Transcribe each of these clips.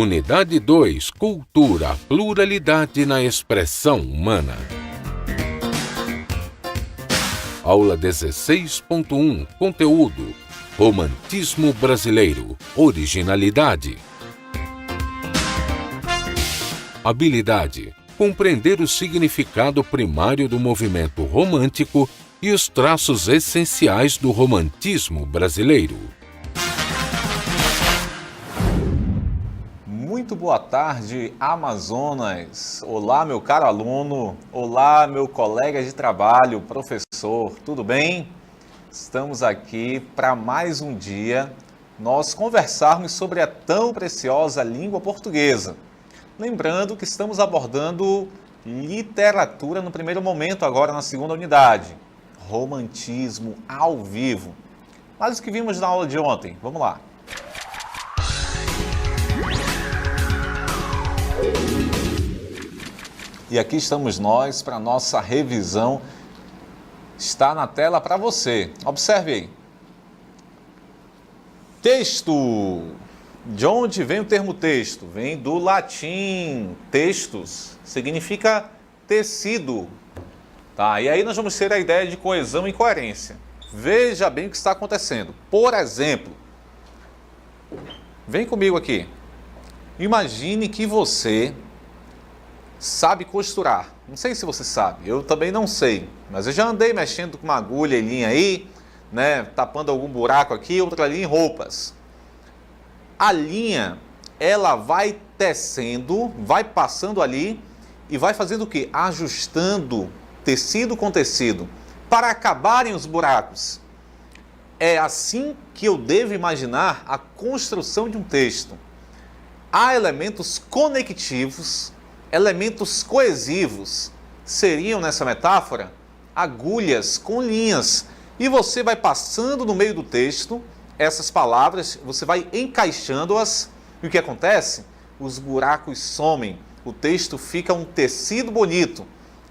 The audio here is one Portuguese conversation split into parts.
Unidade 2. Cultura, pluralidade na expressão humana. Aula 16.1. Conteúdo: Romantismo brasileiro. Originalidade. Habilidade: compreender o significado primário do movimento romântico e os traços essenciais do romantismo brasileiro. Muito boa tarde, Amazonas. Olá, meu caro aluno. Olá, meu colega de trabalho, professor. Tudo bem? Estamos aqui para mais um dia nós conversarmos sobre a tão preciosa língua portuguesa. Lembrando que estamos abordando literatura no primeiro momento, agora na segunda unidade. Romantismo ao vivo. Mas o que vimos na aula de ontem? Vamos lá. E aqui estamos nós para a nossa revisão. Está na tela para você. Observe aí. Texto. De onde vem o termo texto? Vem do latim. Textus significa tecido. Tá? E aí nós vamos ter a ideia de coesão e coerência. Veja bem o que está acontecendo. Por exemplo, vem comigo aqui. Imagine que você sabe costurar. Não sei se você sabe, eu também não sei. Mas eu já andei mexendo com uma agulha e linha aí, né? Tapando algum buraco aqui, outra ali em roupas. A linha, ela vai tecendo, vai passando ali e vai fazendo o quê? Ajustando tecido com tecido para acabarem os buracos. É assim que eu devo imaginar a construção de um texto. Há elementos conectivos, elementos coesivos. Seriam, nessa metáfora, agulhas com linhas. E você vai passando no meio do texto essas palavras, você vai encaixando-as. E o que acontece? Os buracos somem. O texto fica um tecido bonito.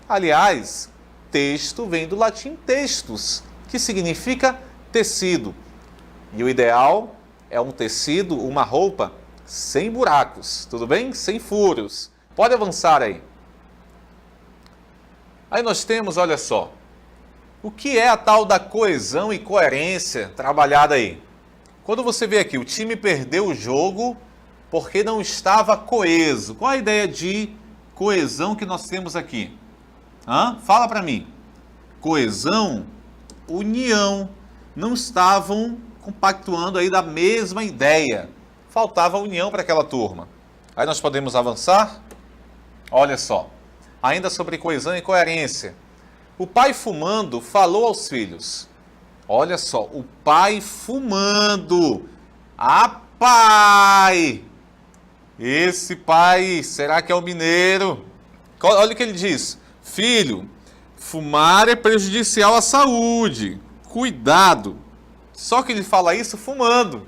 Aliás, texto vem do latim textus, que significa tecido. E o ideal é um tecido, uma roupa sem buracos, tudo bem? Sem furos. Pode avançar aí. Aí nós temos, olha só, o que é a tal da coesão e coerência trabalhada aí? Quando você vê aqui, o time perdeu o jogo porque não estava coeso. Qual a ideia de coesão que nós temos aqui? Fala para mim. Coesão, união. Não estavam compactuando aí da mesma ideia. Faltava união para aquela turma. Aí nós podemos avançar? Olha só. Ainda sobre coesão e coerência. O pai fumando falou aos filhos. Olha só, o pai fumando. Ah, pai! Esse pai, será que é o mineiro? Olha o que ele diz. Filho, fumar é prejudicial à saúde. Cuidado. Só que ele fala isso fumando.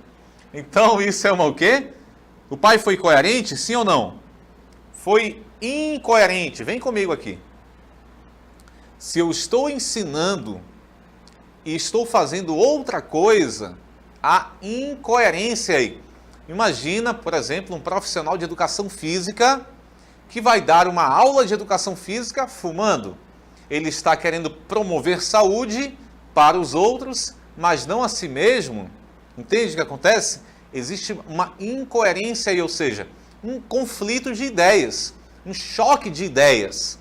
Então isso é o quê? O pai foi coerente, sim ou não? Foi incoerente. Vem comigo aqui. Se eu estou ensinando e estou fazendo outra coisa, há incoerência aí. Imagina, por exemplo, um profissional de educação física que vai dar uma aula de educação física fumando. Ele está querendo promover saúde para os outros, mas não a si mesmo. Entende o que acontece? Existe uma incoerência aí, ou seja, um conflito de ideias, um choque de ideias.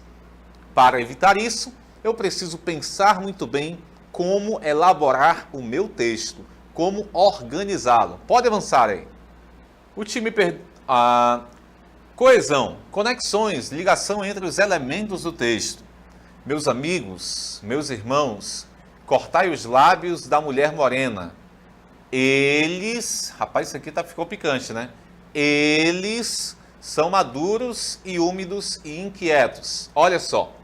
Para evitar isso, eu preciso pensar muito bem como elaborar o meu texto, como organizá-lo. Pode avançar aí. O time coesão, conexões, ligação entre os elementos do texto. Meus amigos, meus irmãos, cortai os lábios da mulher morena. Eles, rapaz, isso aqui ficou picante, né? Eles são maduros e úmidos e inquietos. Olha só,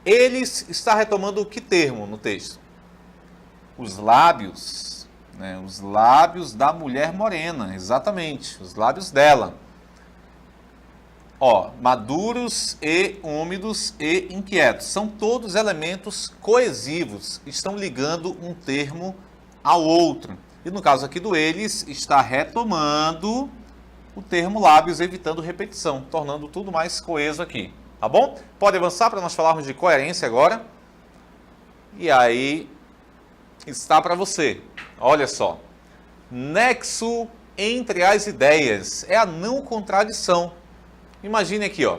eles está retomando que termo no texto? Os lábios, né? Os lábios da mulher morena, exatamente, os lábios dela. Ó, maduros e úmidos e inquietos. São todos elementos coesivos, estão ligando um termo ao outro. E no caso aqui do eles, está retomando o termo lábios, evitando repetição, tornando tudo mais coeso aqui, tá bom? Pode avançar para nós falarmos de coerência agora. E aí está para você. Olha só. Nexo entre as ideias é a não contradição. Imagine aqui, ó.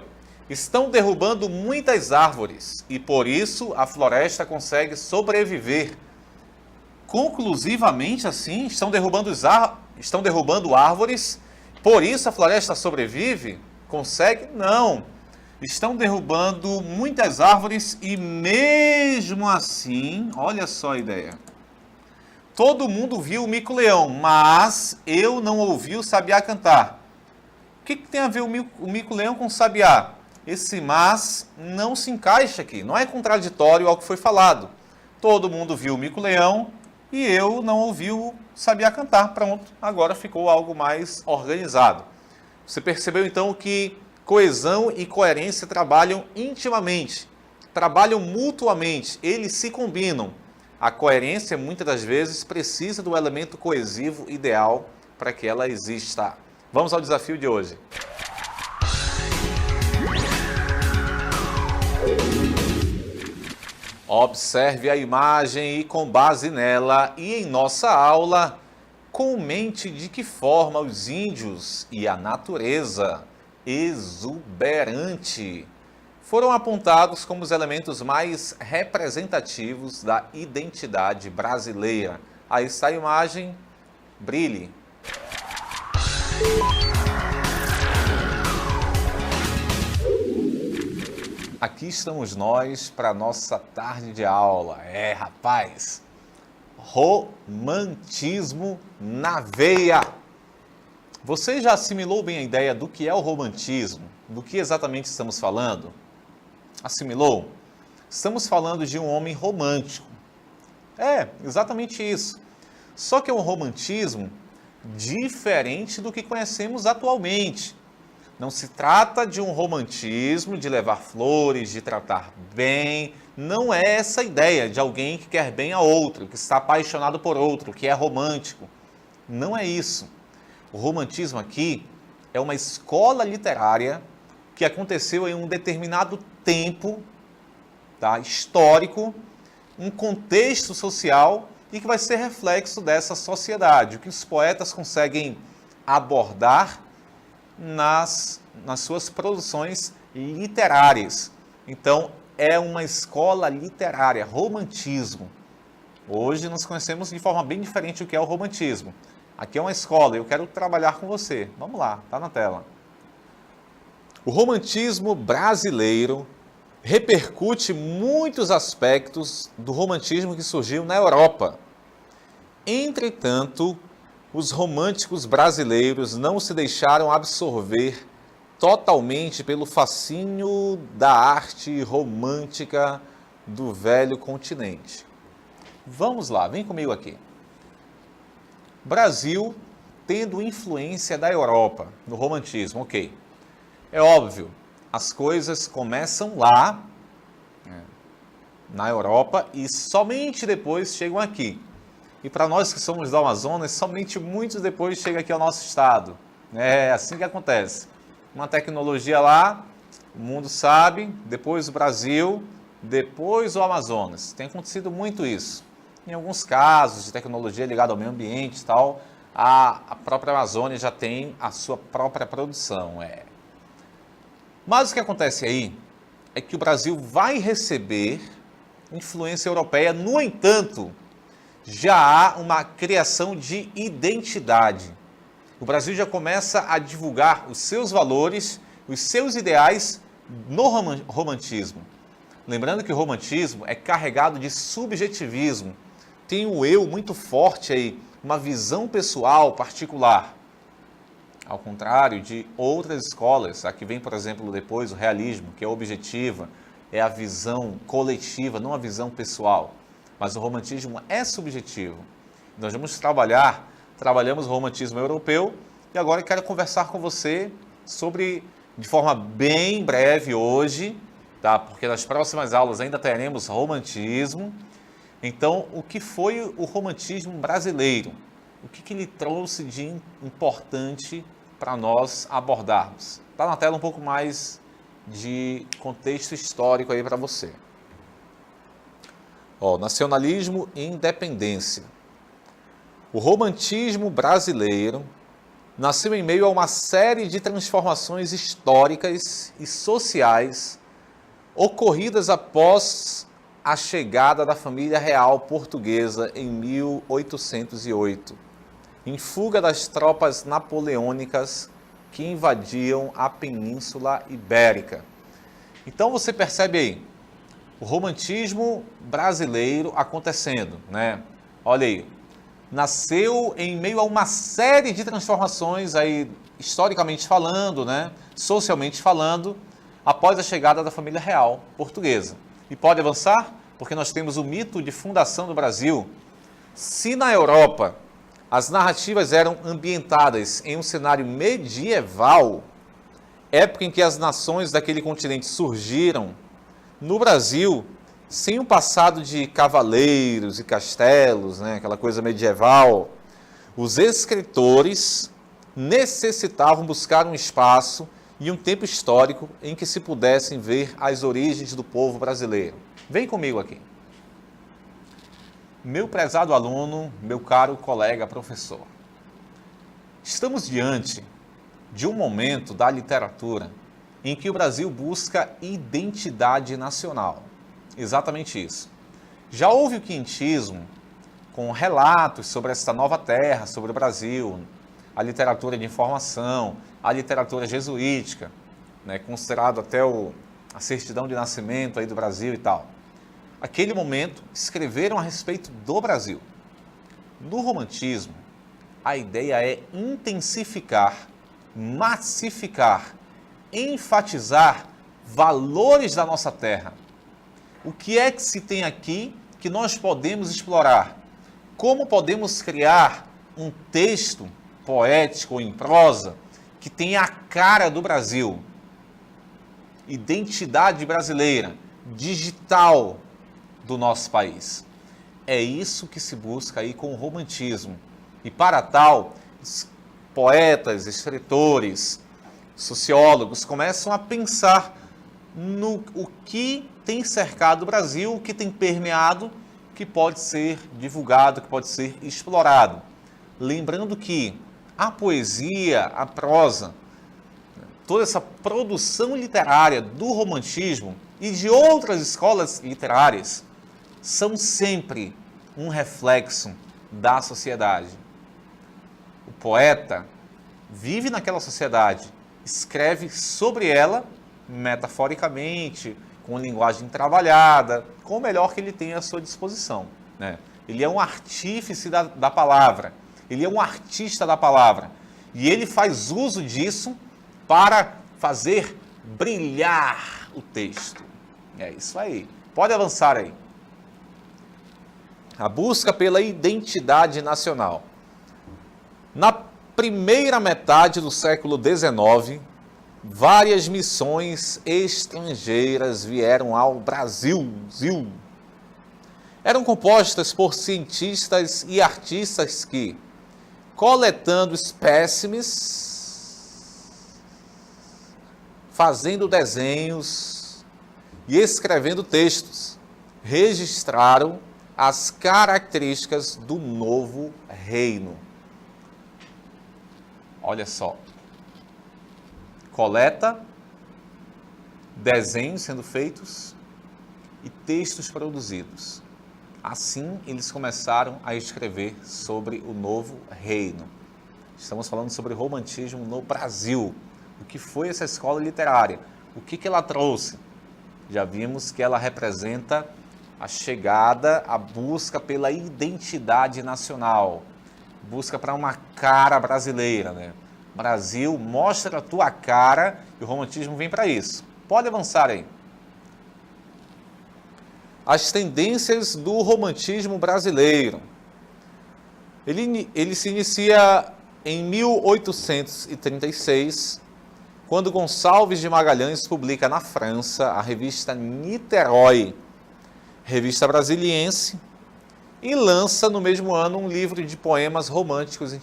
Estão derrubando muitas árvores e por isso a floresta consegue sobreviver. Conclusivamente assim, estão derrubando árvores, por isso a floresta sobrevive? Consegue? Não. Estão derrubando muitas árvores e mesmo assim, olha só a ideia. Todo mundo viu o mico-leão, mas eu não ouvi o sabiá cantar. O que tem a ver o mico-leão com o sabiá? Esse mas não se encaixa aqui, não é contraditório ao que foi falado. Todo mundo viu o mico-leão e eu não ouvi o sabiá cantar. Pronto, agora ficou algo mais organizado. Você percebeu então que coesão e coerência trabalham intimamente, trabalham mutuamente, eles se combinam. A coerência, muitas das vezes, precisa do elemento coesivo ideal para que ela exista. Vamos ao desafio de hoje. Observe a imagem e, com base nela e em nossa aula, comente de que forma os índios e a natureza exuberante foram apontados como os elementos mais representativos da identidade brasileira. Aí está a imagem, brilhe. Aqui estamos nós para a nossa tarde de aula. Rapaz, romantismo na veia. Você já assimilou bem a ideia do que é o romantismo? Do que exatamente estamos falando? Assimilou? Estamos falando de um homem romântico. Exatamente isso. Só que é um romantismo diferente do que conhecemos atualmente. Não se trata de um romantismo de levar flores, de tratar bem. Não é essa a ideia de alguém que quer bem a outro, que está apaixonado por outro, que é romântico. Não é isso. O romantismo aqui é uma escola literária que aconteceu em um determinado tempo, tá, histórico, um contexto social e que vai ser reflexo dessa sociedade. O que os poetas conseguem abordar nas suas produções literárias. Então, é uma escola literária, romantismo. Hoje nós conhecemos de forma bem diferente o que é o romantismo. Aqui é uma escola e eu quero trabalhar com você. Vamos lá, está na tela. O romantismo brasileiro repercute muitos aspectos do romantismo que surgiu na Europa. Entretanto, os românticos brasileiros não se deixaram absorver totalmente pelo fascínio da arte romântica do velho continente. Vamos lá, vem comigo aqui. Brasil tendo influência da Europa no romantismo, ok. É óbvio, as coisas começam lá, na Europa, e somente depois chegam aqui. E para nós que somos do Amazonas, somente muito depois chega aqui ao nosso estado. É assim que acontece. Uma tecnologia lá, o mundo sabe, depois o Brasil, depois o Amazonas. Tem acontecido muito isso. Em alguns casos de tecnologia ligada ao meio ambiente e tal, a própria Amazônia já tem a sua própria produção. Mas o que acontece aí é que o Brasil vai receber influência europeia, no entanto, já há uma criação de identidade. O Brasil já começa a divulgar os seus valores, os seus ideais no romantismo. Lembrando que o romantismo é carregado de subjetivismo, tem o eu muito forte aí, uma visão pessoal particular. Ao contrário de outras escolas, aqui vem, por exemplo, depois o realismo, que é objetiva, é a visão coletiva, não a visão pessoal. Mas o romantismo é subjetivo. Nós vamos trabalhamos o romantismo europeu e agora eu quero conversar com você sobre, de forma bem breve hoje, tá? Porque nas próximas aulas ainda teremos romantismo. Então, o que foi o romantismo brasileiro? O que ele trouxe de importante para nós abordarmos. Está na tela um pouco mais de contexto histórico aí para você. Nacionalismo e independência. O romantismo brasileiro nasceu em meio a uma série de transformações históricas e sociais ocorridas após a chegada da família real portuguesa em 1808, em fuga das tropas napoleônicas que invadiam a Península Ibérica. Então você percebe aí, o romantismo brasileiro acontecendo, né? Olha aí, nasceu em meio a uma série de transformações aí, historicamente falando, né? Socialmente falando, após a chegada da família real portuguesa. E pode avançar, porque nós temos o mito de fundação do Brasil. Se na Europa as narrativas eram ambientadas em um cenário medieval, época em que as nações daquele continente surgiram, no Brasil, sem um passado de cavaleiros e castelos, né, aquela coisa medieval, os escritores necessitavam buscar um espaço e um tempo histórico em que se pudessem ver as origens do povo brasileiro. Vem comigo aqui. Meu prezado aluno, meu caro colega professor, estamos diante de um momento da literatura em que o Brasil busca identidade nacional. Exatamente isso. Já houve o quinhentismo, com relatos sobre esta nova terra, sobre o Brasil, a literatura de informação, a literatura jesuítica, né, considerado até a certidão de nascimento aí do Brasil e tal. Aquele momento, escreveram a respeito do Brasil. No romantismo, a ideia é intensificar, massificar, enfatizar valores da nossa terra. O que é que se tem aqui que nós podemos explorar? Como podemos criar um texto poético ou em prosa que tenha a cara do Brasil? Identidade brasileira, digital do nosso país. É isso que se busca aí com o romantismo. E para tal, poetas, escritores, sociólogos começam a pensar no o que tem cercado o Brasil, o que tem permeado, que pode ser divulgado, que pode ser explorado. Lembrando que a poesia, a prosa, toda essa produção literária do romantismo e de outras escolas literárias são sempre um reflexo da sociedade. O poeta vive naquela sociedade, escreve sobre ela metaforicamente, com linguagem trabalhada, com o melhor que ele tem à sua disposição, né? Ele é um artífice da palavra, ele é um artista da palavra, e ele faz uso disso para fazer brilhar o texto. É isso aí. Pode avançar aí. A busca pela identidade nacional. Na primeira metade do século XIX, várias missões estrangeiras vieram ao Brasil. Eram compostas por cientistas e artistas que, coletando espécimes, fazendo desenhos e escrevendo textos, registraram as características do novo reino. Olha só. Coleta, desenhos sendo feitos e textos produzidos. Assim, eles começaram a escrever sobre o novo reino. Estamos falando sobre romantismo no Brasil. O que foi essa escola literária? O que ela trouxe? Já vimos que ela representa a chegada, a busca pela identidade nacional. Busca para uma cara brasileira, né? Brasil, mostra a tua cara, e o romantismo vem para isso. Pode avançar aí. As tendências do romantismo brasileiro. Ele se inicia em 1836, quando Gonçalves de Magalhães publica na França a revista Niterói, revista brasiliense, e lança no mesmo ano um livro de poemas românticos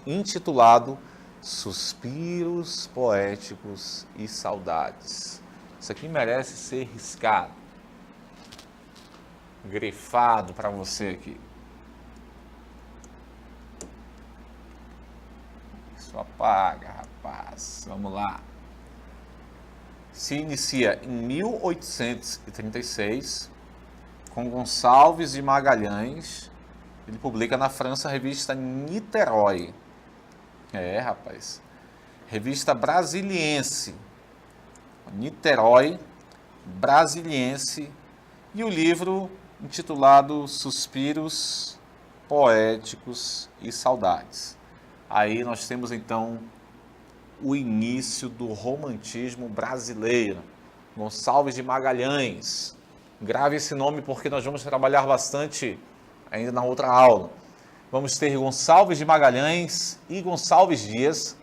intitulado Suspiros poéticos e saudades. Isso aqui merece ser riscado, grifado para você aqui. Isso apaga, rapaz. Vamos lá. Se inicia em 1836 com Gonçalves de Magalhães. Ele publica na França a revista Niterói. Rapaz. Revista Brasiliense. Niterói, Brasiliense. E o livro intitulado Suspiros Poéticos e Saudades. Aí nós temos então o início do romantismo brasileiro. Gonçalves de Magalhães. Grave esse nome porque nós vamos trabalhar bastante ainda na outra aula. Vamos ter Gonçalves de Magalhães e Gonçalves Dias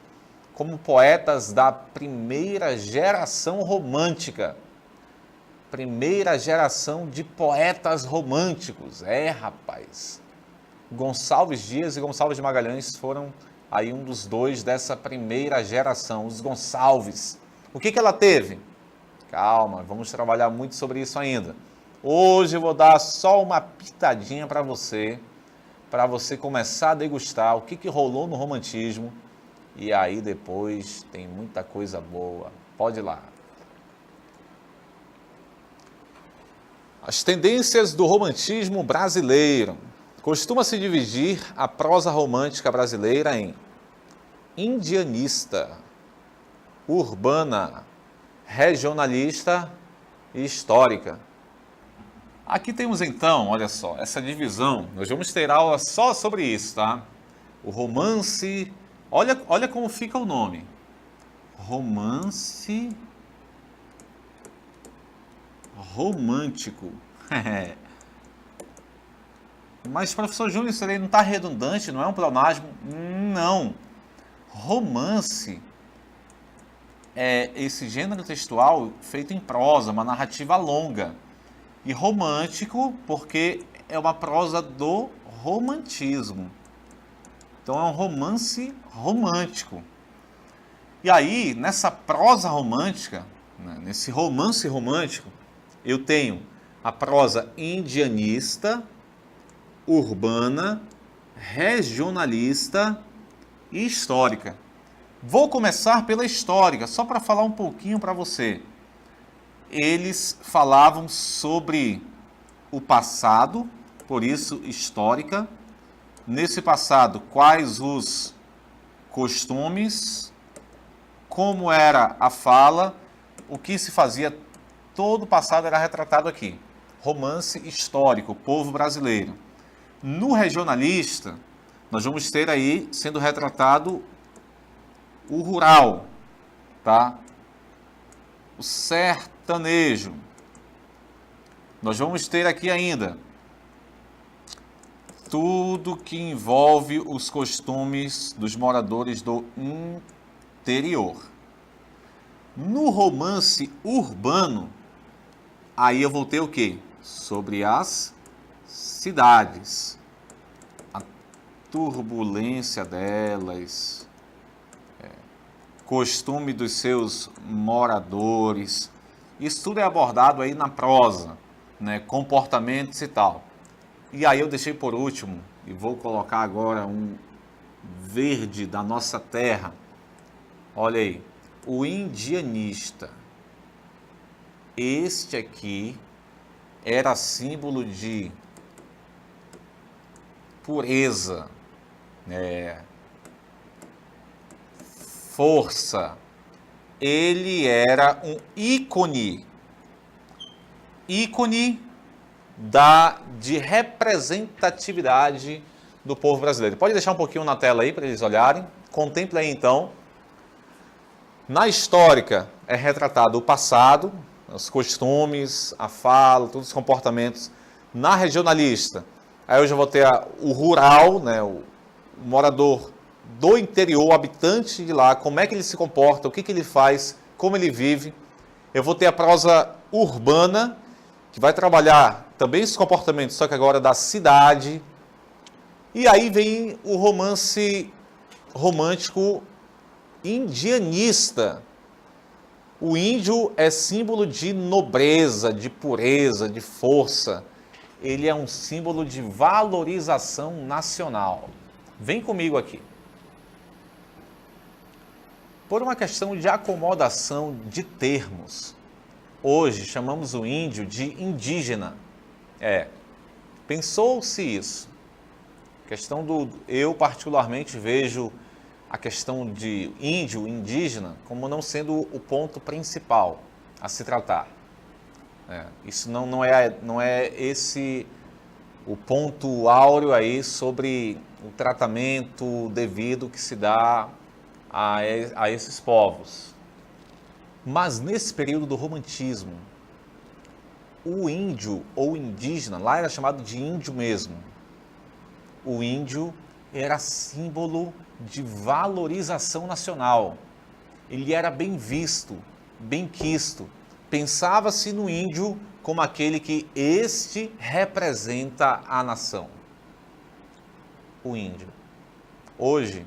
como poetas da primeira geração romântica. Primeira geração de poetas românticos. Rapaz. Gonçalves Dias e Gonçalves de Magalhães foram aí um dos dois dessa primeira geração, os Gonçalves. O que ela teve? Calma, vamos trabalhar muito sobre isso ainda. Hoje eu vou dar só uma pitadinha para você começar a degustar o que rolou no romantismo, e aí depois tem muita coisa boa. Pode ir lá. As tendências do romantismo brasileiro. Costuma-se dividir a prosa romântica brasileira em indianista, urbana, regionalista e histórica. Aqui temos então, olha só, essa divisão. Nós vamos ter aula só sobre isso, tá? O romance, olha como fica o nome. Romance romântico. Mas, professor Júnior, isso aí não está redundante, não é um pleonasmo? Não. Romance é esse gênero textual feito em prosa, uma narrativa longa. E romântico, porque é uma prosa do romantismo. Então é um romance romântico. E aí, nessa prosa romântica, nesse romance romântico, eu tenho a prosa indianista, urbana, regionalista e histórica. Vou começar pela histórica, só para falar um pouquinho para você. Eles falavam sobre o passado, por isso histórica. Nesse passado, quais os costumes, como era a fala, o que se fazia, todo o passado era retratado aqui. Romance histórico, povo brasileiro. No regionalista, nós vamos ter aí sendo retratado o rural, tá? O sertanejo. Nós vamos ter aqui ainda tudo que envolve os costumes dos moradores do interior. No romance urbano, aí eu vou ter o quê? Sobre as cidades, a turbulência delas, costume dos seus moradores. Isso tudo é abordado aí na prosa, né? Comportamentos e tal. E aí eu deixei por último, e vou colocar agora um verde da nossa terra. Olha aí, o indianista. Este aqui era símbolo de pureza, força. Ele era um ícone de representatividade do povo brasileiro. Pode deixar um pouquinho na tela aí para eles olharem. Contemple aí então. Na histórica é retratado o passado, os costumes, a fala, todos os comportamentos. Na regionalista, aí eu já vou ter o rural, né, o morador do interior, o habitante de lá, como é que ele se comporta, o que ele faz, como ele vive. Eu vou ter a prosa urbana, que vai trabalhar também esses comportamentos, só que agora da cidade. E aí vem o romance romântico indianista. O índio é símbolo de nobreza, de pureza, de força. Ele é um símbolo de valorização nacional. Vem comigo aqui. Por uma questão de acomodação de termos, hoje chamamos o índio de indígena. Pensou-se isso. Eu particularmente vejo a questão de índio, indígena, como não sendo o ponto principal a se tratar. Isso não é esse o ponto áureo aí sobre o tratamento devido que se dá a esses povos. Mas nesse período do romantismo, o índio ou indígena, lá era chamado de índio mesmo. O índio era símbolo de valorização nacional. Ele era bem visto, bem quisto. Pensava-se no índio como aquele que este representa a nação. O índio. Hoje,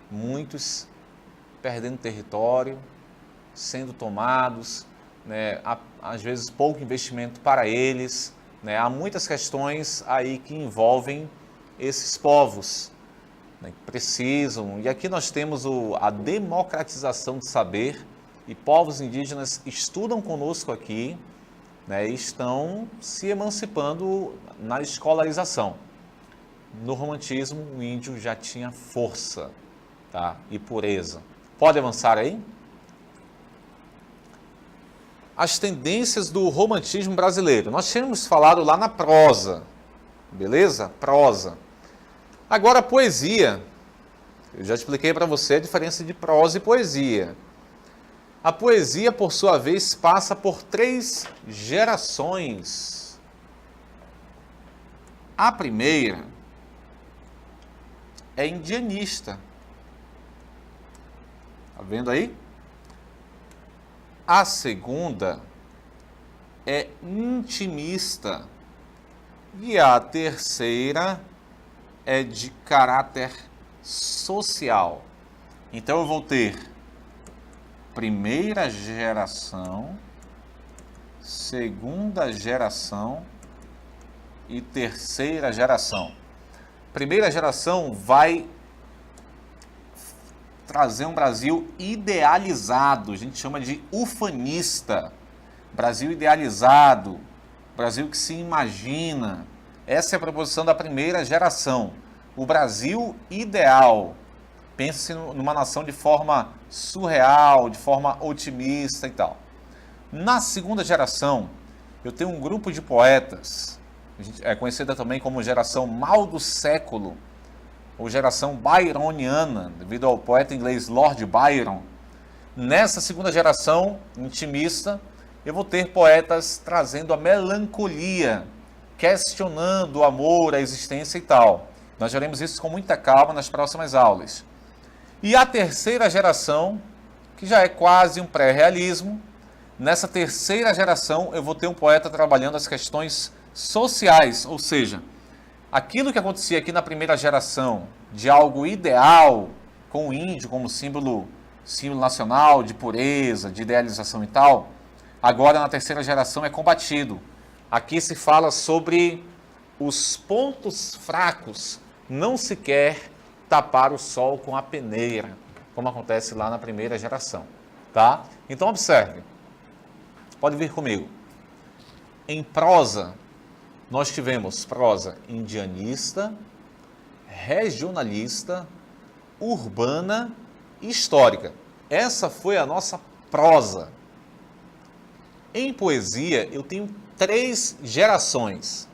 muitos perdendo território, sendo tomados, às vezes pouco investimento para eles. Há muitas questões aí que envolvem esses povos, que precisam. E aqui nós temos a democratização do saber, e povos indígenas estudam conosco aqui, e estão se emancipando na escolarização. No romantismo, o índio já tinha força, e pureza. Pode avançar aí? As tendências do romantismo brasileiro. Nós tínhamos falado lá na prosa, beleza? Prosa. Agora, a poesia. Eu já expliquei para você a diferença de prosa e poesia. A poesia, por sua vez, passa por 3 gerações. A primeira é indianista. Está vendo aí? A segunda é intimista. E a terceira é de caráter social. Então eu vou ter primeira geração, segunda geração e terceira geração. Primeira geração vai trazer um Brasil idealizado, a gente chama de ufanista. Brasil idealizado, Brasil que se imagina. Essa é a proposição da primeira geração. O Brasil ideal. Pensa-se numa nação de forma surreal, de forma otimista e tal. Na segunda geração, eu tenho um grupo de poetas, é conhecida também como geração mal do século, ou geração byroniana, devido ao poeta inglês Lord Byron. Nessa segunda geração intimista, eu vou ter poetas trazendo a melancolia, questionando o amor, a existência e tal. Nós veremos isso com muita calma nas próximas aulas. E a terceira geração, que já é quase um pré-realismo, nessa terceira geração eu vou ter um poeta trabalhando as questões sociais, ou seja, aquilo que acontecia aqui na primeira geração, de algo ideal, com o índio como símbolo nacional, de pureza, de idealização e tal, agora na terceira geração é combatido. Aqui se fala sobre os pontos fracos, não se quer tapar o sol com a peneira, como acontece lá na primeira geração, tá? Então observe, pode vir comigo. Em prosa, nós tivemos prosa indianista, regionalista, urbana e histórica. Essa foi a nossa prosa. Em poesia, eu tenho 3 gerações.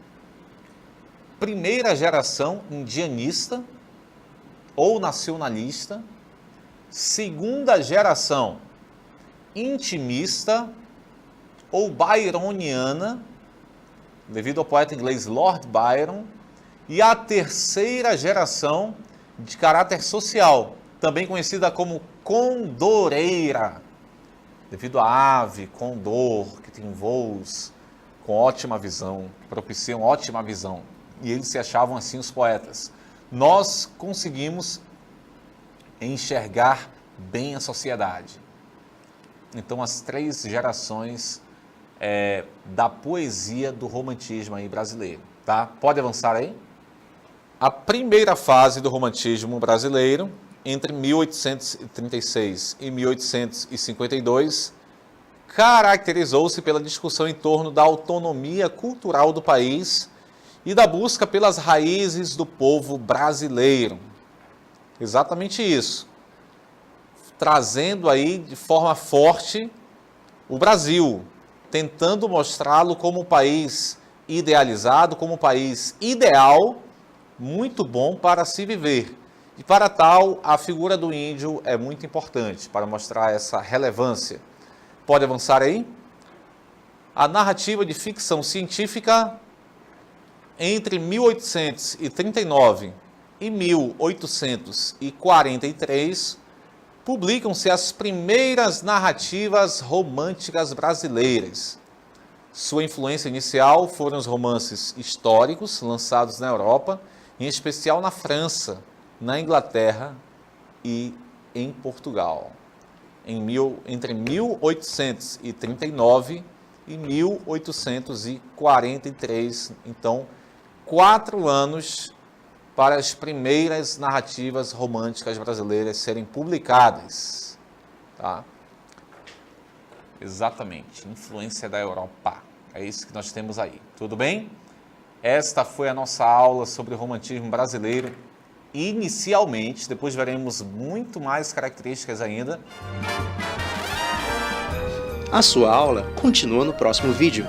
Primeira geração indianista ou nacionalista. Segunda geração intimista ou byroniana, devido ao poeta inglês Lord Byron. E a terceira geração de caráter social, também conhecida como condoreira, devido à ave, condor, que tem voos com ótima visão, que propiciam ótima visão. E eles se achavam assim os poetas. Nós conseguimos enxergar bem a sociedade. Então, as 3 gerações da poesia do romantismo aí brasileiro, tá? Pode avançar aí? A primeira fase do romantismo brasileiro, entre 1836 e 1852, caracterizou-se pela discussão em torno da autonomia cultural do país e da busca pelas raízes do povo brasileiro. Exatamente isso. Trazendo aí de forma forte o Brasil, tentando mostrá-lo como um país idealizado, como um país ideal, muito bom para se viver. E para tal, a figura do índio é muito importante para mostrar essa relevância. Pode avançar aí? A narrativa de ficção científica entre 1839 e 1843 publicam-se as primeiras narrativas românticas brasileiras. Sua influência inicial foram os romances históricos lançados na Europa, em especial na França, na Inglaterra e em Portugal, entre 1839 e 1843. Então, 4 anos para as primeiras narrativas românticas brasileiras serem publicadas. Tá? Exatamente, influência da Europa. É isso que nós temos aí. Tudo bem? Esta foi a nossa aula sobre o romantismo brasileiro. Inicialmente, depois veremos muito mais características ainda. A sua aula continua no próximo vídeo.